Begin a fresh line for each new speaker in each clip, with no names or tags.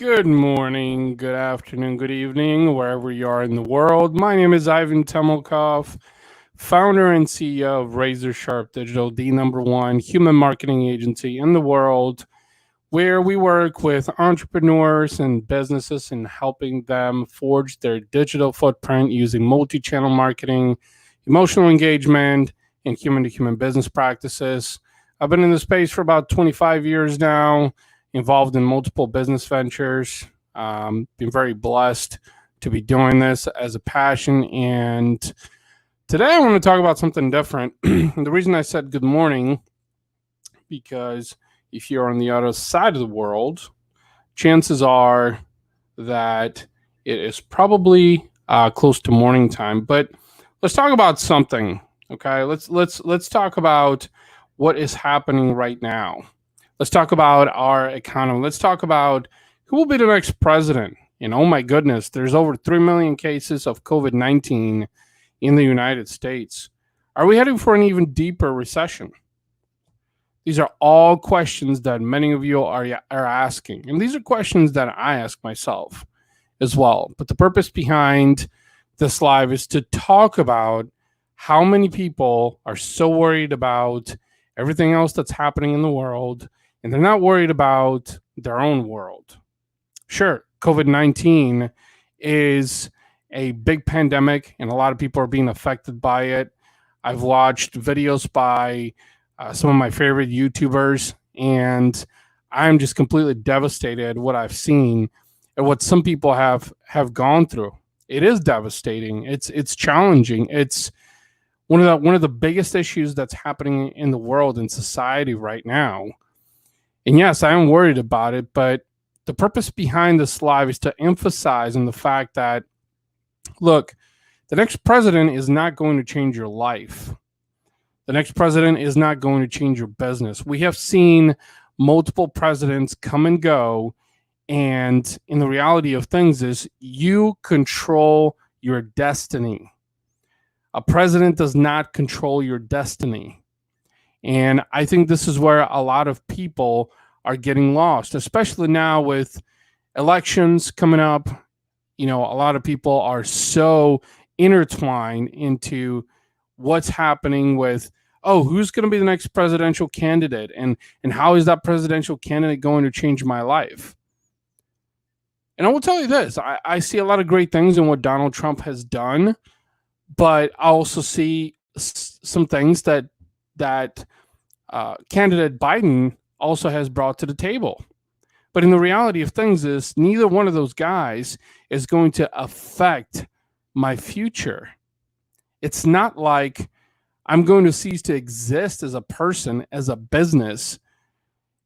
Good morning, good afternoon, good evening, wherever you are in the world. My name is Ivan Temelkov, founder and CEO of Razor Sharp Digital, the number one human marketing agency in the world, where we work with entrepreneurs and businesses and helping them forge their digital footprint using multi-channel marketing, emotional engagement, and human-to-human business practices. I've been in the space for about 25 years now, involved in multiple business ventures. Been very blessed to be doing this as a passion. And today I want to talk about something different. The reason I said good morning, because if you're on the other side of the world, chances are that it is probably close to morning time. But let's talk about something. Okay, let's talk about what is happening right now. Let's talk about our economy. Let's talk about who will be the next president. And oh my goodness, there's over 3 million cases of COVID-19 in the United States. Are we heading for an even deeper recession? These are all questions that many of you are asking. And these are questions that I ask myself as well. But the purpose behind this live is to talk about how many people are so worried about everything else that's happening in the world, and they're not worried about their own world. Sure, COVID-19 is a big pandemic, and a lot of people are being affected by it. I've watched videos by some of my favorite YouTubers, and I'm just completely devastated at what I've seen and what some people have gone through. It is devastating. It's challenging. It's one of the biggest issues that's happening in the world and society right now. And yes, I am worried about it, but the purpose behind this live is to emphasize on the fact that, look, the next president is not going to change your life. The next president is not going to change your business. We have seen multiple presidents come and go, and in the reality of things is you control your destiny. A president does not control your destiny. And I think this is where a lot of people are getting lost, especially now with elections coming up. You know, a lot of people are so intertwined into what's happening with, oh, who's going to be the next presidential candidate? And how is that presidential candidate going to change my life? And I will tell you this, I see a lot of great things in what Donald Trump has done, but I also see some things that candidate Biden also has brought to the table. But in the reality of things is neither one of those guys is going to affect my future. It's not like I'm going to cease to exist as a person, as a business,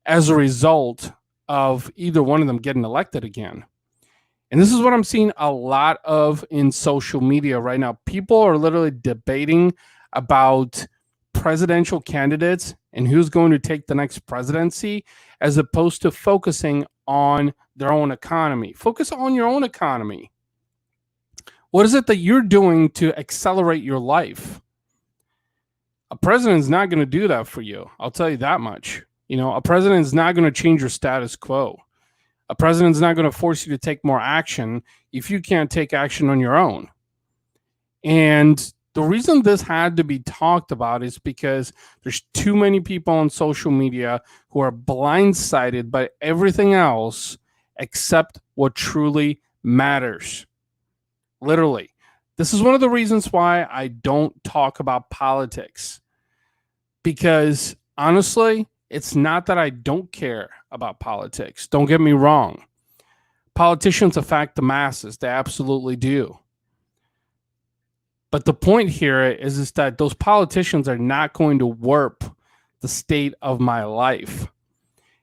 as a result of either one of them getting elected again. And this is what I'm seeing a lot of in social media right now. People are literally debating about presidential candidates and who's going to take the next presidency, as opposed to focusing on their own economy. Focus on your own economy. What is it that you're doing to accelerate your life? A president is not going to do that for you. I'll tell you that much. You know, a president is not going to change your status quo. A president is not going to force you to take more action if you can't take action on your own. And the reason this had to be talked about is because there's too many people on social media who are blindsided by everything else except what truly matters. Literally. This is one of the reasons why I don't talk about politics. Because honestly, it's not that I don't care about politics. Don't get me wrong. Politicians affect the masses. They absolutely do. But the point here is that those politicians are not going to warp the state of my life.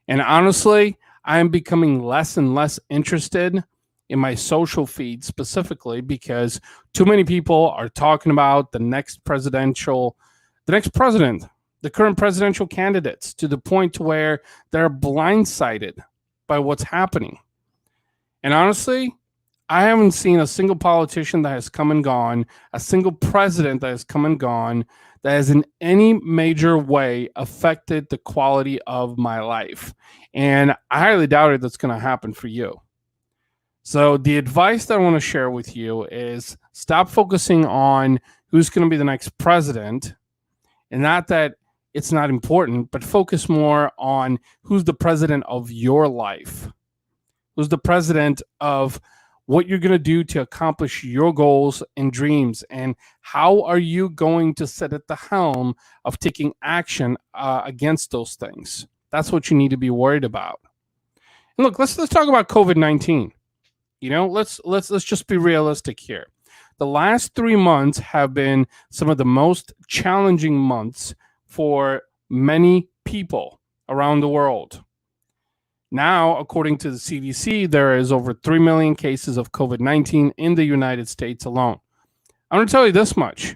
And honestly, I am becoming less and less interested in my social feed specifically because too many people are talking about the next president, the current presidential candidates, to the point to where they're blindsided by what's happening. And honestly, I haven't seen a single politician that has come and gone, a single president that has come and gone, that has in any major way affected the quality of my life. And I highly doubt it that's going to happen for you. So the advice that I want to share with you is stop focusing on who's going to be the next president, and not that it's not important, but focus more on who's the president of your life, who's the president of what you're going to do to accomplish your goals and dreams, and how are you going to sit at the helm of taking action against those things. That's what you need to be worried about. And look, let's talk about COVID-19. Let's just be realistic here. The last 3 months have been some of the most challenging months for many people around the world. Now, according to the CDC, there is over 3 million cases of COVID-19 in the United States alone. I'm going to tell you this much.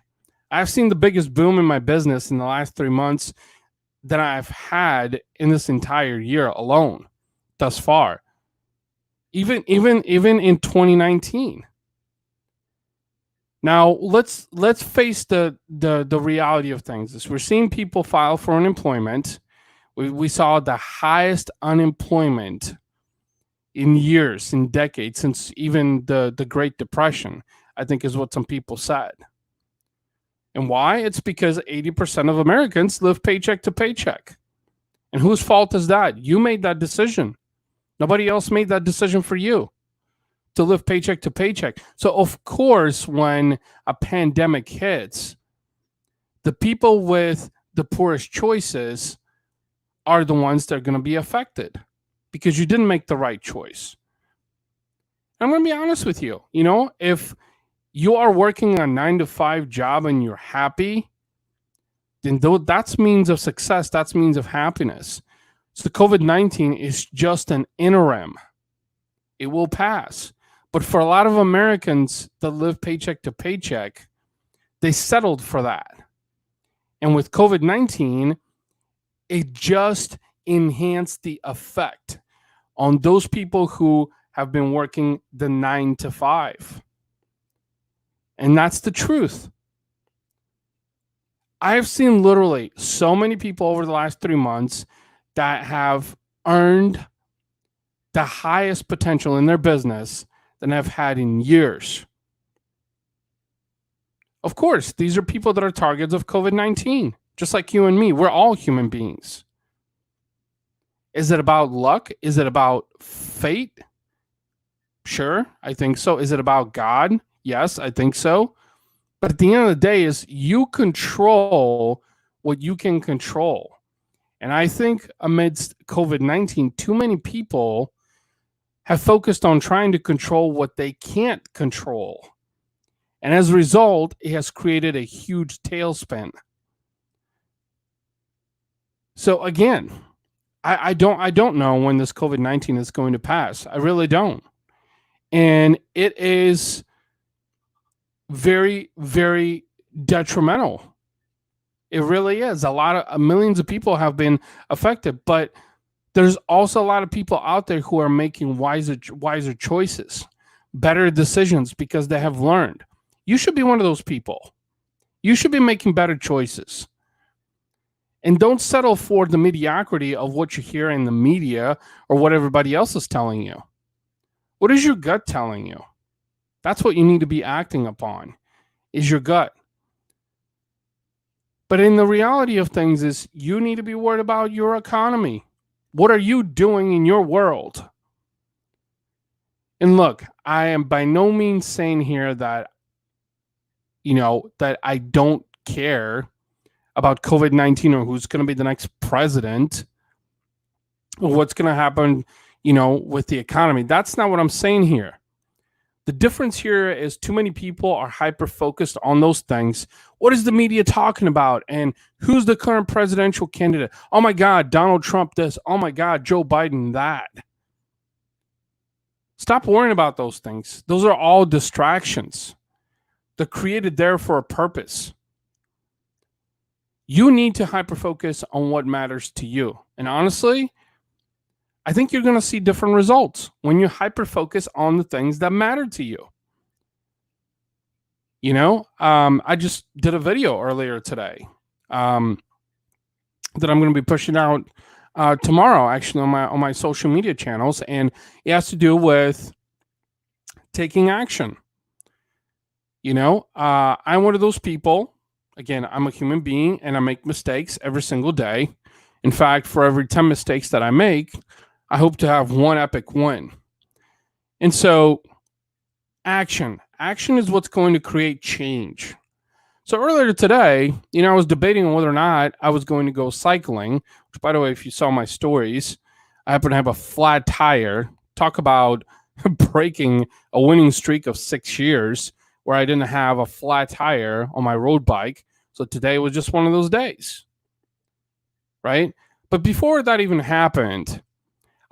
I've seen the biggest boom in my business in the last 3 months that I've had in this entire year alone thus far. Even in 2019. Now let's face the reality of things. We're seeing people file for unemployment. We saw the highest unemployment in years, in decades, since even the Great Depression, I think is what some people said. And why? It's because 80% of Americans live paycheck to paycheck. And whose fault is that? You made that decision. Nobody else made that decision for you to live paycheck to paycheck. So, of course, when a pandemic hits, the people with the poorest choices are the ones that are going to be affected because you didn't make the right choice. I'm going to be honest with you. If you are working a 9-to-5 job and you're happy, then that's means of success. That's means of happiness. So COVID-19 is just an interim. It will pass. But for a lot of Americans that live paycheck to paycheck, they settled for that. And with COVID-19, it just enhanced the effect on those people who have been working the 9-to-5. And that's the truth. I have seen literally so many people over the last 3 months that have earned the highest potential in their business than I've had in years. Of course, these are people that are targets of COVID-19, just like you and me. We're all human beings. Is it about luck? Is it about fate? Sure, I think so. Is it about God? Yes, I think so. But at the end of the day, is you control what you can control. And I think amidst COVID-19, too many people have focused on trying to control what they can't control. And as a result, it has created a huge tailspin. So again, I don't know when this COVID-19 is going to pass. I really don't. And it is very, very detrimental. It really is. Millions of people have been affected, but there's also a lot of people out there who are making wiser choices, better decisions because they have learned. You should be one of those people. You should be making better choices. And don't settle for the mediocrity of what you hear in the media or what everybody else is telling you. What is your gut telling you? That's what you need to be acting upon, is your gut. But in the reality of things is you need to be worried about your economy. What are you doing in your world? And look, I am by no means saying here that, that I don't care about COVID-19 or who's going to be the next president or what's going to happen, with the economy. That's not what I'm saying here. The difference here is too many people are hyper-focused on those things. What is the media talking about? And who's the current presidential candidate? Oh my God, Donald Trump this. Oh my God, Joe Biden that. Stop worrying about those things. Those are all distractions. They're created there for a purpose. You need to hyper-focus on what matters to you. And honestly, I think you're going to see different results when you hyper-focus on the things that matter to you. I just did a video earlier today that I'm going to be pushing out tomorrow, actually, on my social media channels, and it has to do with taking action. I'm one of those people. Again, I'm a human being and I make mistakes every single day. In fact, for every 10 mistakes that I make, I hope to have one epic win. And so, action is what's going to create change. So earlier today, I was debating on whether or not I was going to go cycling, which, by the way, if you saw my stories, I happen to have a flat tire. Talk about breaking a winning streak of 6 years where I didn't have a flat tire on my road bike. So today was just one of those days, right? But before that even happened,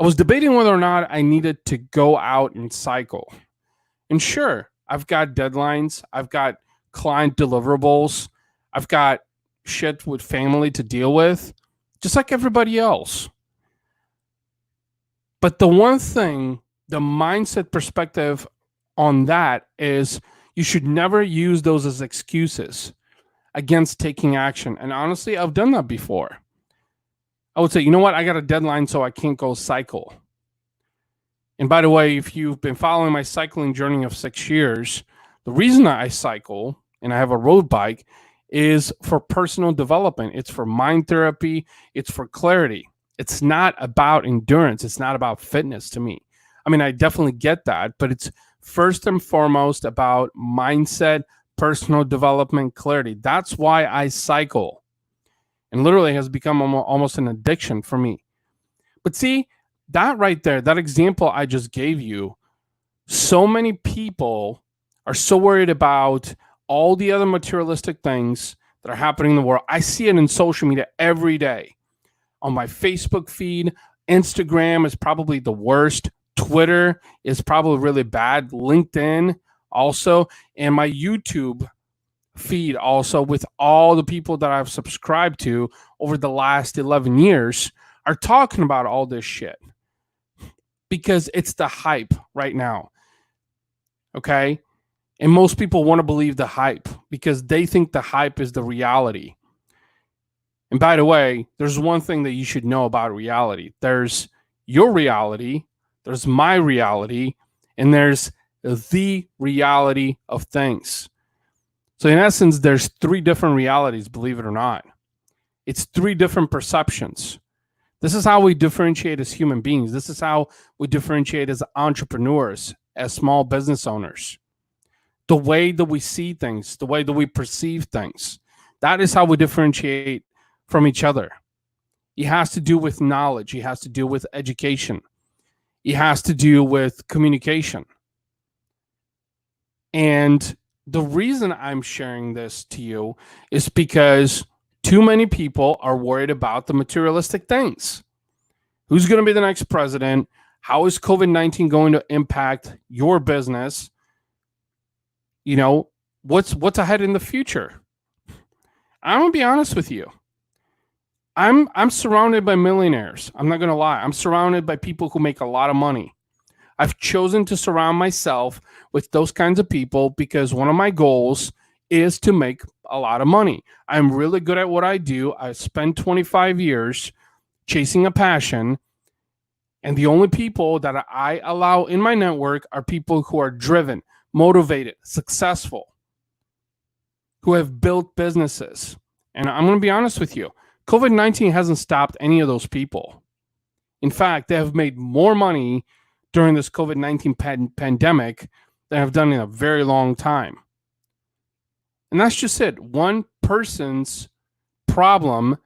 I was debating whether or not I needed to go out and cycle. And sure, I've got deadlines. I've got client deliverables. I've got shit with family to deal with, just like everybody else. But the one thing, the mindset perspective on that is you should never use those as excuses against taking action. And honestly, I've done that before. I would say, you know what? I got a deadline, so I can't go cycle. And by the way, if you've been following my cycling journey of 6 years, the reason I cycle and I have a road bike is for personal development. It's for mind therapy. It's for clarity. It's not about endurance. It's not about fitness to me. I mean, I definitely get that, but it's first and foremost about mindset, personal development, clarity. That's why I cycle. And literally has become almost an addiction for me. But see, that right there, that example I just gave you, so many people are so worried about all the other materialistic things that are happening in the world. I see it in social media every day. On my Facebook feed, Instagram is probably the worst. Twitter is probably really bad. LinkedIn also. And my YouTube feed also, with all the people that I've subscribed to over the last 11 years, are talking about all this shit. Because it's the hype right now. Okay? And most people want to believe the hype because they think the hype is the reality. And by the way, there's one thing that you should know about reality. There's your reality, there's my reality, and there's the reality of things. So in essence, there's 3 different realities, believe it or not. It's 3 different perceptions. This is how we differentiate as human beings. This is how we differentiate as entrepreneurs, as small business owners. The way that we see things, the way that we perceive things. That is how we differentiate from each other. It has to do with knowledge. It has to do with education. It has to do with communication. And the reason I'm sharing this to you is because too many people are worried about the materialistic things. Who's going to be the next president? How is COVID-19 going to impact your business? What's ahead in the future? I'm going to be honest with you. I'm surrounded by millionaires. I'm not going to lie. I'm surrounded by people who make a lot of money. I've chosen to surround myself with those kinds of people because one of my goals is to make a lot of money. I'm really good at what I do. I spent 25 years chasing a passion, and the only people that I allow in my network are people who are driven, motivated, successful, who have built businesses. And I'm going to be honest with you, COVID-19 hasn't stopped any of those people. In fact, they have made more money during this COVID-19 pandemic than I've done in a very long time. And that's just it. One person's problem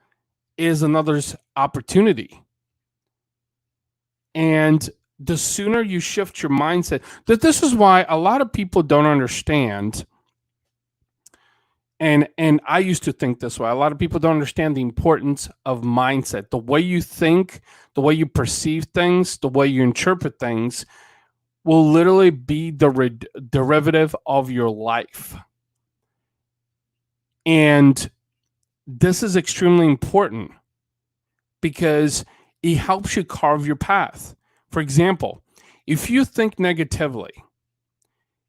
is another's opportunity. And the sooner you shift your mindset, this is why a lot of people don't understand. And I used to think this way. A lot of people don't understand the importance of mindset. The way you think, the way you perceive things, the way you interpret things will literally be the derivative of your life. And this is extremely important because it helps you carve your path. For example, if you think negatively,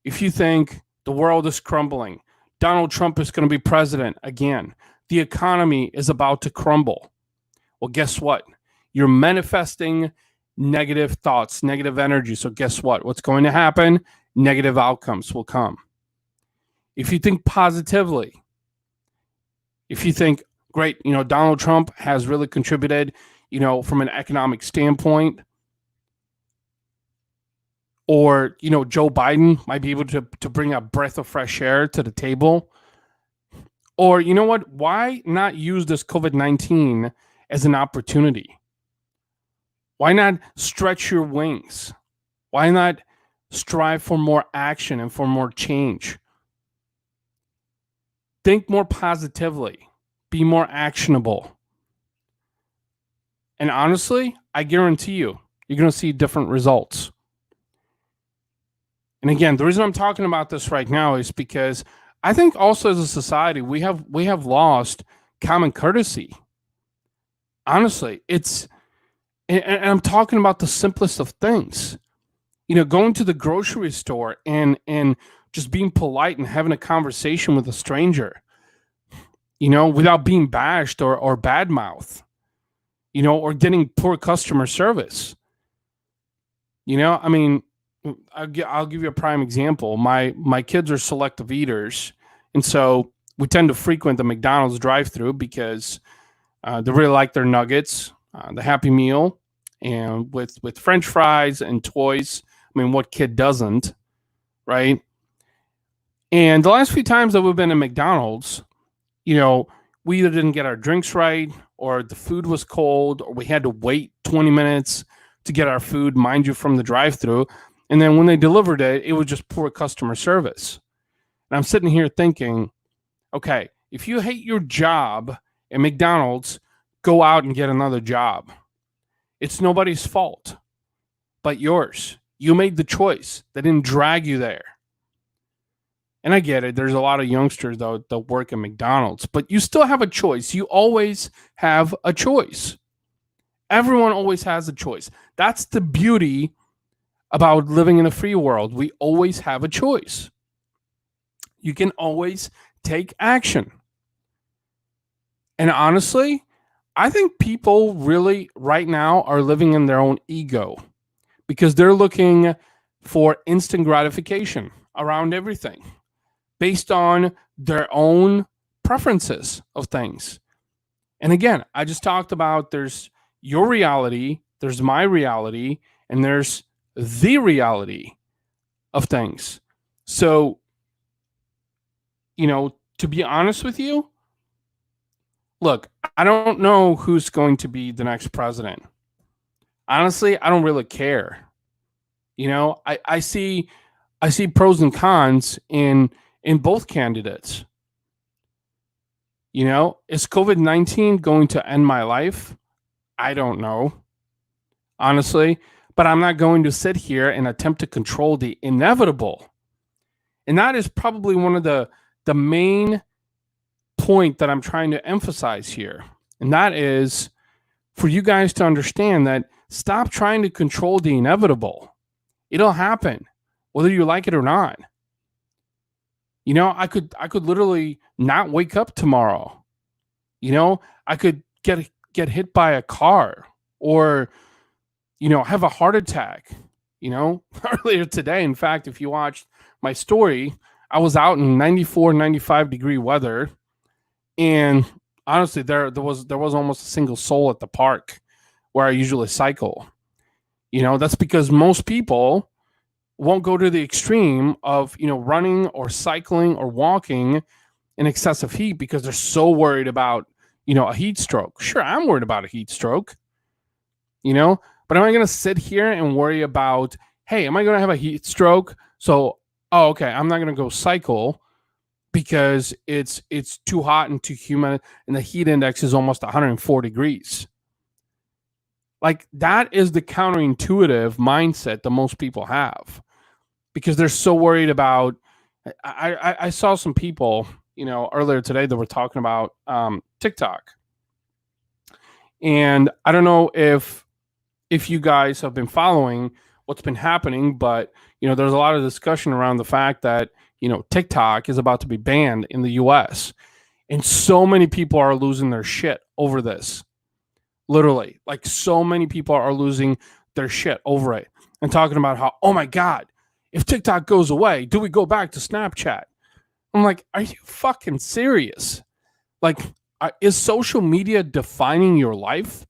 if you think the world is crumbling, Donald Trump is going to be president again, the economy is about to crumble, well, guess what? You're manifesting negative thoughts, negative energy. So guess what? What's going to happen? negative outcomes will come. If you think positively, if you think, great, Donald Trump has really contributed, from an economic standpoint, or, Joe Biden might be able to bring a breath of fresh air to the table. Or, you know what? Why not use this COVID-19 as an opportunity? Why not stretch your wings? Why not strive for more action and for more change? Think more positively. Be more actionable. And honestly, I guarantee you're going to see different results. And again, the reason I'm talking about this right now is because I think also as a society, we have lost common courtesy. Honestly, and I'm talking about the simplest of things. Going to the grocery store and just being polite and having a conversation with a stranger, without being bashed or badmouth, or getting poor customer service. I mean, I'll give you a prime example. My kids are selective eaters, and so we tend to frequent the McDonald's drive-thru because they really like their nuggets, the Happy Meal, and with French fries and toys. I mean, what kid doesn't, right? And the last few times that we've been in McDonald's, we either didn't get our drinks right, or the food was cold, or we had to wait 20 minutes to get our food, mind you, from the drive-thru. And then when they delivered it, it was just poor customer service. And I'm sitting here thinking, okay, if you hate your job at McDonald's, go out and get another job. It's nobody's fault but yours. You made the choice. They didn't drag you there. And I get it. There's a lot of youngsters that work at McDonald's, but you still have a choice. You always have a choice. Everyone always has a choice. That's the beauty about living in a free world. We always have a choice. You can always take action. And honestly, I think people really right now are living in their own ego because they're looking for instant gratification around everything based on their own preferences of things. And again, I just talked about there's your reality, there's my reality, and there's the reality of things. So, to be honest with you, look, I don't know who's going to be the next president. Honestly, I don't really care. I see pros and cons in both candidates. Is COVID-19 going to end my life? I don't know, honestly, but I'm not going to sit here and attempt to control the inevitable. And that is probably one of the main point that I'm trying to emphasize here. And that is for you guys to understand that stop trying to control the inevitable. It'll happen, whether you like it or not. I could literally not wake up tomorrow. I could get hit by a car or, have a heart attack. Earlier today, in fact, if you watched my story, I was out in 94, 95 degree weather. And honestly, there was almost a single soul at the park where I usually cycle. That's because most people won't go to the extreme of, running or cycling or walking in excessive heat because they're so worried about, a heat stroke. Sure, I'm worried about a heat stroke, but am I going to sit here and worry about, hey, am I going to have a heat stroke? So, okay, I'm not going to go cycle because it's too hot and too humid and the heat index is almost 104 degrees. Like, that is the counterintuitive mindset that most people have because they're so worried about. I saw some people, earlier today that were talking about TikTok. And I don't know if you guys have been following what's been happening, but, there's a lot of discussion around the fact that, TikTok is about to be banned in the US. And so many people are losing their shit over this. Literally, like so many people are losing their shit over it and talking about how, oh my God, If TikTok goes away, do we go back to Snapchat? I'm like, are you fucking serious? Like, is social media defining your life?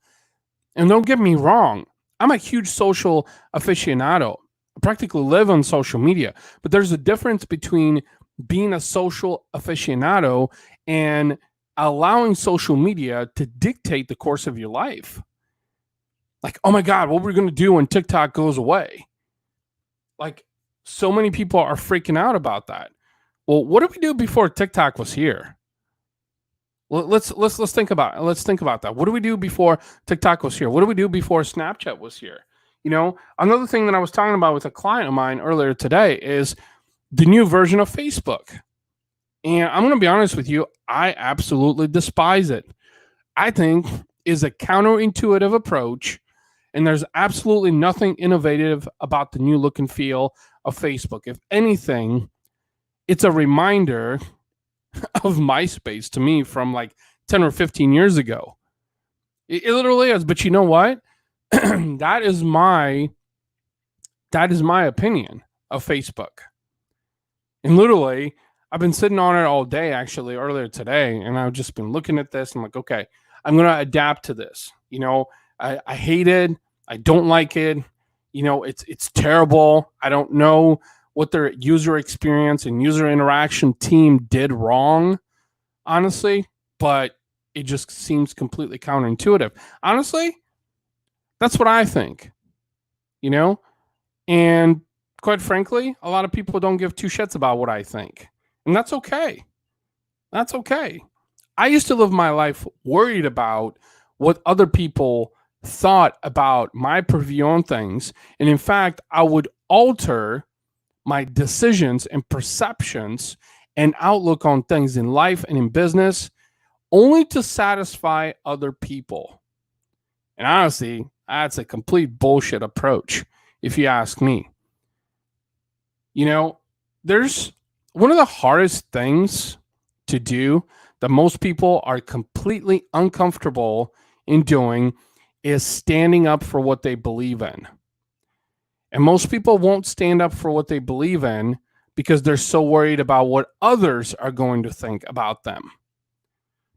And don't get me wrong, I'm a huge social aficionado. I practically live on social media, but there's a difference between being a social aficionado and allowing social media to dictate the course of your life. Like, oh my God, what are we going to do when TikTok goes away? Like, so many people are freaking out about that. Well, what did we do before TikTok was here? Let's think about that. What did we do before TikTok was here? What did we do before Snapchat was here? Another thing that I was talking about with a client of mine earlier today is the new version of Facebook. And I'm going to be honest with you, I absolutely despise it. I think is a counterintuitive approach, and there's absolutely nothing innovative about the new look and feel of Facebook. If anything, it's a reminder of MySpace to me from like 10 or 15 years ago. It literally is. But you know what? that is my opinion of Facebook. And literally, I've been sitting on it all day, actually, earlier today, and I've just been looking at this. I'm like, okay, I'm going to adapt to this. I hate it. I don't like it. It's terrible. I don't know what their user experience and user interaction team did wrong, honestly, but it just seems completely counterintuitive. Honestly, that's what I think, and quite frankly, a lot of people don't give two shits about what I think, and that's okay. That's okay. I used to live my life worried about what other people thought about my purview on things, and in fact, I would alter my decisions and perceptions and outlook on things in life and in business only to satisfy other people. And honestly, that's a complete bullshit approach, if you ask me. There's one of the hardest things to do that most people are completely uncomfortable in doing is standing up for what they believe in. And most people won't stand up for what they believe in because they're so worried about what others are going to think about them.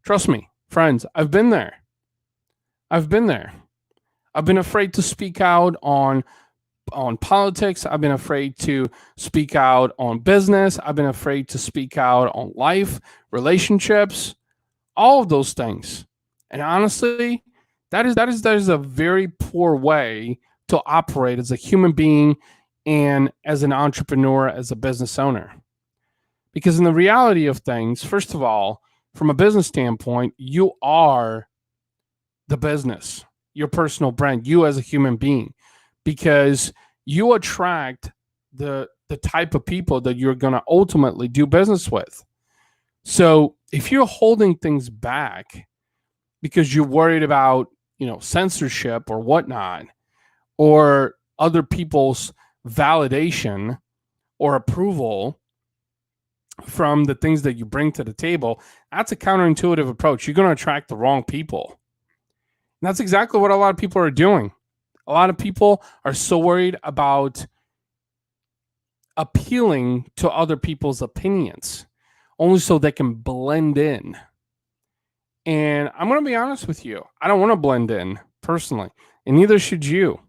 Trust me, friends, I've been there. I've been afraid to speak out on politics. I've been afraid to speak out on business. I've been afraid to speak out on life, relationships, all of those things. And honestly, that is a very poor way to operate as a human being and as an entrepreneur, as a business owner. Because in the reality of things, first of all, from a business standpoint, you are the business, your personal brand, you as a human being, because you attract the type of people that you're going to ultimately do business with. So if you're holding things back because you're worried about, censorship or whatnot, or other people's validation or approval from the things that you bring to the table, that's a counterintuitive approach. You're going to attract the wrong people. And that's exactly what a lot of people are doing. A lot of people are so worried about appealing to other people's opinions, only so they can blend in. And I'm going to be honest with you. I don't want to blend in personally, and neither should you.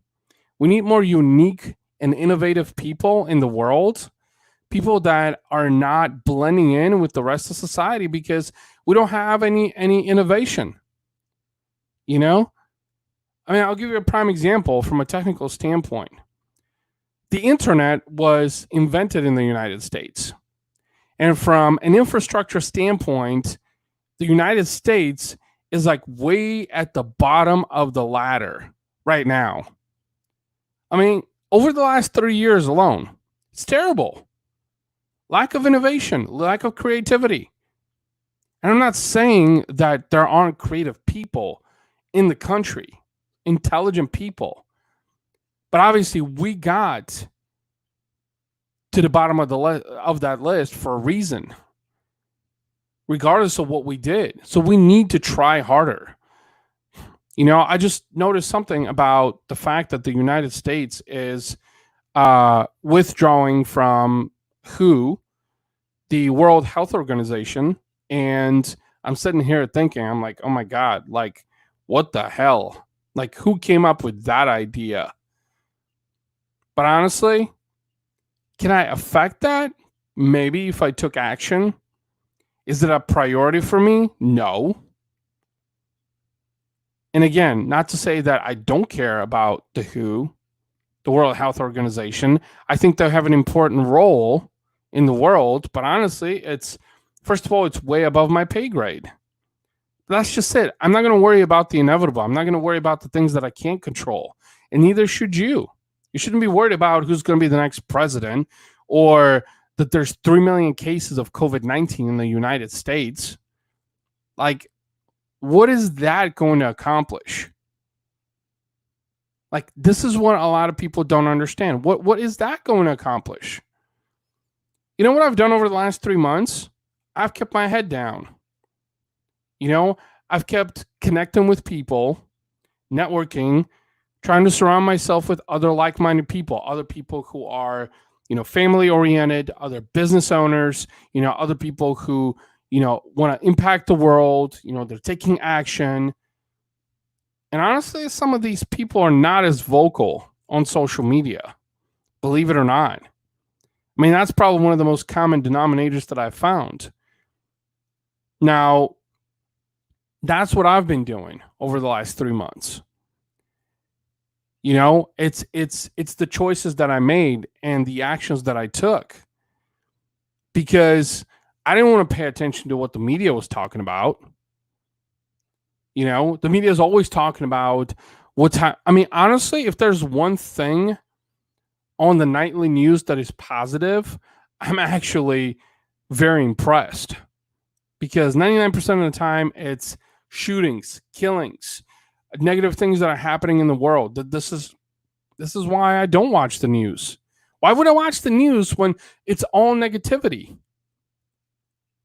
We need more unique and innovative people in the world, people that are not blending in with the rest of society, because we don't have any innovation. I'll give you a prime example from a technical standpoint. The internet was invented in the United States. And from an infrastructure standpoint, the United States is like way at the bottom of the ladder right now. Over the last 3 years alone, it's terrible. Lack of innovation, lack of creativity. And I'm not saying that there aren't creative people in the country, intelligent people. But obviously, we got to the bottom of that list for a reason, regardless of what we did. So we need to try harder. I just noticed something about the fact that the United States is withdrawing from WHO, the World Health Organization. And I'm sitting here thinking, I'm like, oh my God, like, what the hell? Like, who came up with that idea? But honestly, can I affect that? Maybe if I took action. Is it a priority for me? No. And again, not to say that I don't care about the WHO, the World Health Organization. I think they have an important role in the world, but honestly, it's first of all, it's way above my pay grade. That's just it. I'm not going to worry about the inevitable. I'm not going to worry about the things that I can't control, and neither should you. You shouldn't be worried about who's going to be the next president or that there's 3 million cases of COVID-19 in the United States. Like, what is that going to accomplish? Like, this is what a lot of people don't understand. What is that going to accomplish? You know what I've done over the last 3 months? I've kept my head down. You know, I've kept connecting with people, networking, trying to surround myself with other like-minded people, other people who are, family oriented, other business owners, other people who, want to impact the world, they're taking action. And honestly, some of these people are not as vocal on social media, believe it or not. I mean, that's probably one of the most common denominators that I've found. Now, that's what I've been doing over the last 3 months. It's the choices that I made and the actions that I took, because I didn't want to pay attention to what the media was talking about. The media is always talking about I mean, honestly, if there's one thing on the nightly news that is positive, I'm actually very impressed, because 99% of the time it's shootings, killings, negative things that are happening in the world. This is why I don't watch the news. Why would I watch the news when it's all negativity?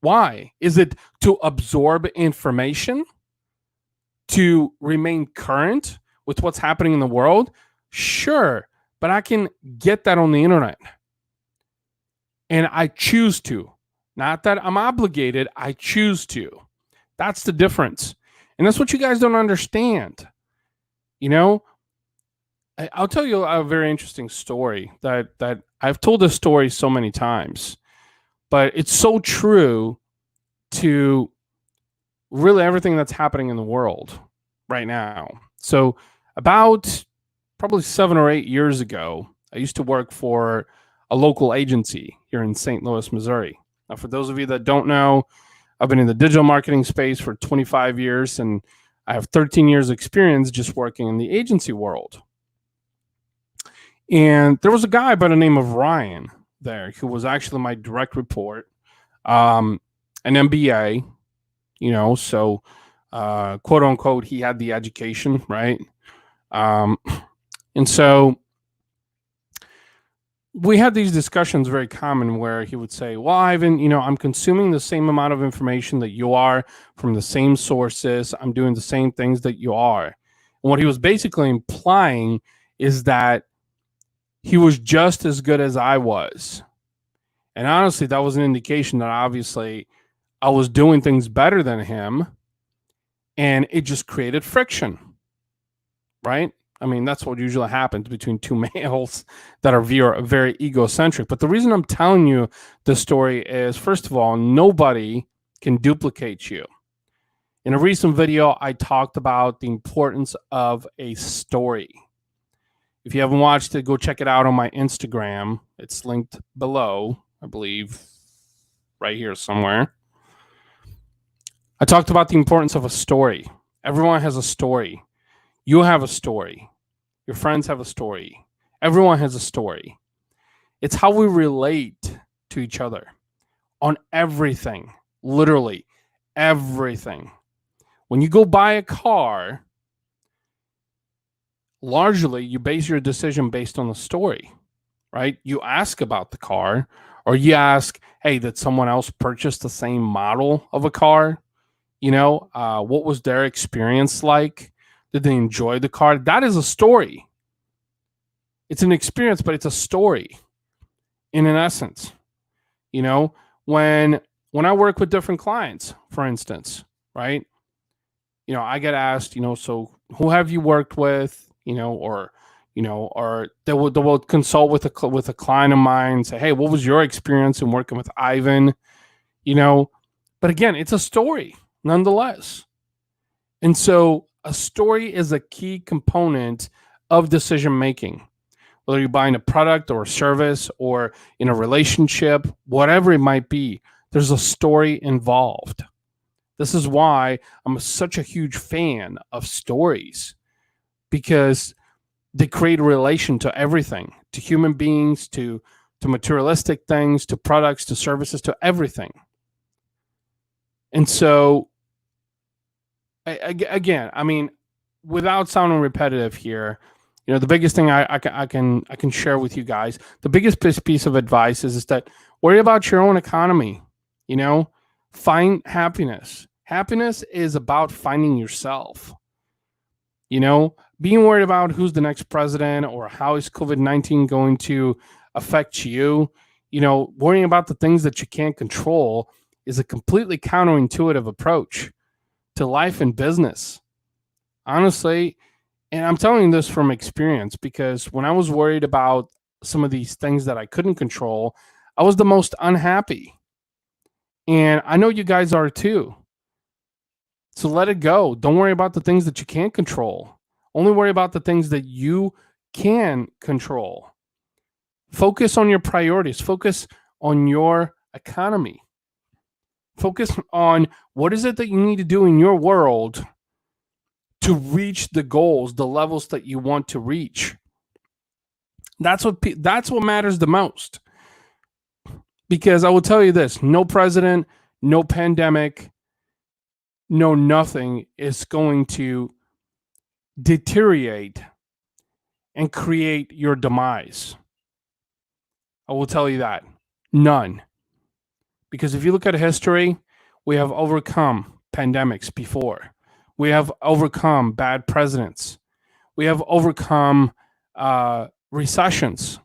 Why? Is it to absorb information? To remain current with what's happening in the world? Sure, but I can get that on the internet. And I choose to. Not that I'm obligated, I choose to. That's the difference. And that's what you guys don't understand. I'll tell you a very interesting story that I've told this story so many times, but it's so true to really everything that's happening in the world right now. So about probably 7 or 8 years ago, I used to work for a local agency here in St. Louis, Missouri. Now, for those of you that don't know, I've been in the digital marketing space for 25 years, and I have 13 years experience just working in the agency world. And there was a guy by the name of Ryan there who was actually my direct report, an MBA, so quote unquote, he had the education, right? And so we had these discussions very common where he would say, well, Ivan, I'm consuming the same amount of information that you are from the same sources. I'm doing the same things that you are. And what he was basically implying is that he was just as good as I was. And honestly, that was an indication that obviously I was doing things better than him, and it just created friction, right? I mean, that's what usually happens between two males that are very egocentric. But the reason I'm telling you this story is, first of all, nobody can duplicate you. In a recent video, I talked about the importance of a story. If you haven't watched it, go check it out on my Instagram. It's linked below, I believe, right here somewhere. I talked about the importance of a story. Everyone has a story. You have a story. Your friends have a story. Everyone has a story. It's how we relate to each other on everything, literally everything. When you go buy a car, largely you base your decision based on the story, right? You ask about the car, or you ask, hey, did someone else purchase the same model of a car? What was their experience like? Did they enjoy the car? That is a story. It's an experience, but it's a story in an essence. You know, when I work with different clients, for instance, right? I get asked, so who have you worked with, or they will consult with a client of mine and say, hey, what was your experience in working with Ivan? You know, but again, it's a story nonetheless. And so a story is a key component of decision making. Whether you're buying a product or a service or in a relationship, whatever it might be, there's a story involved. This is why I'm such a huge fan of stories, because they create a relation to everything, to human beings, to materialistic things, to products, to services, to everything. And so, again, I mean, without sounding repetitive here, the biggest thing I can share with you guys, the biggest piece of advice is that worry about your own economy. Find happiness. Happiness is about finding yourself. Being worried about who's the next president or how is COVID-19 going to affect you, worrying about the things that you can't control is a completely counterintuitive approach to life and business. Honestly, and I'm telling you this from experience, because when I was worried about some of these things that I couldn't control, I was the most unhappy. And I know you guys are too. So let it go. Don't worry about the things that you can't control. Only worry about the things that you can control. Focus on your priorities. Focus on your economy. Focus on what is it that you need to do in your world to reach the goals, the levels that you want to reach. That's what matters the most. Because I will tell you this, no president, no pandemic, no nothing is going to deteriorate and create your demise. I will tell you that. None. Because if you look at history, we have overcome pandemics before. We have overcome bad presidents. We have overcome recessions.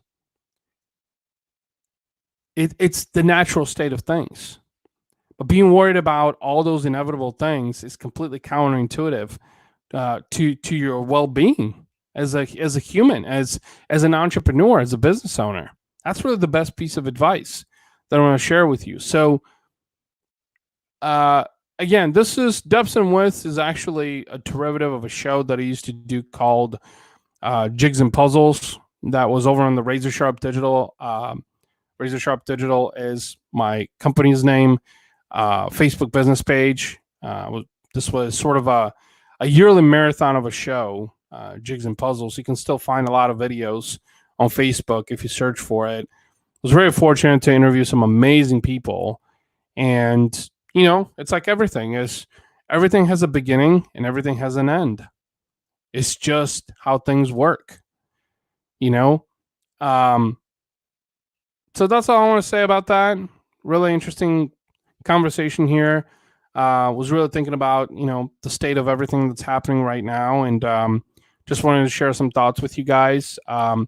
It's the natural state of things. But being worried about all those inevitable things is completely counterintuitive to your well-being as a human, as an entrepreneur, as a business owner. That's really the best piece of advice that I want to share with you. So, again, this is Depths and Widths is actually a derivative of a show that I used to do called Jigs and Puzzles. That was over on the Razor Sharp Digital. Razor Sharp Digital is my company's name. Facebook business page. This was sort of a yearly marathon of a show, Jigs and Puzzles. You can still find a lot of videos on Facebook if you search for it. I was very fortunate to interview some amazing people. And, it's like everything has a beginning and everything has an end. It's just how things work, So that's all I want to say about that. Really interesting conversation here. Was really thinking about the state of everything that's happening right now, and just wanted to share some thoughts with you guys. I'm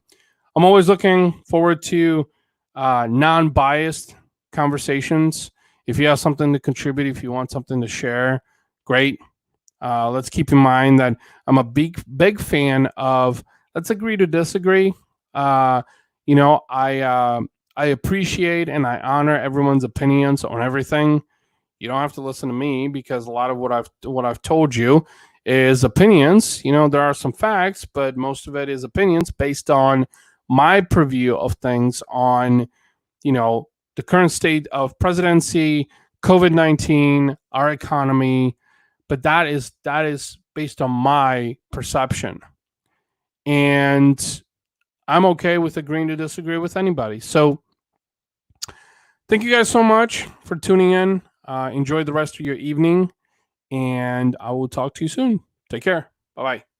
always looking forward to non-biased conversations. If you have something to contribute, if you want something to share, great. Let's keep in mind that I'm a big fan of let's agree to disagree. I appreciate and I honor everyone's opinions on everything. You don't have to listen to me, because a lot of what I've told you is opinions. There are some facts, but most of it is opinions based on my preview of things on, the current state of presidency, COVID-19, our economy. But that is based on my perception. And I'm okay with agreeing to disagree with anybody. So thank you guys so much for tuning in. Enjoy the rest of your evening, and I will talk to you soon. Take care. Bye-bye.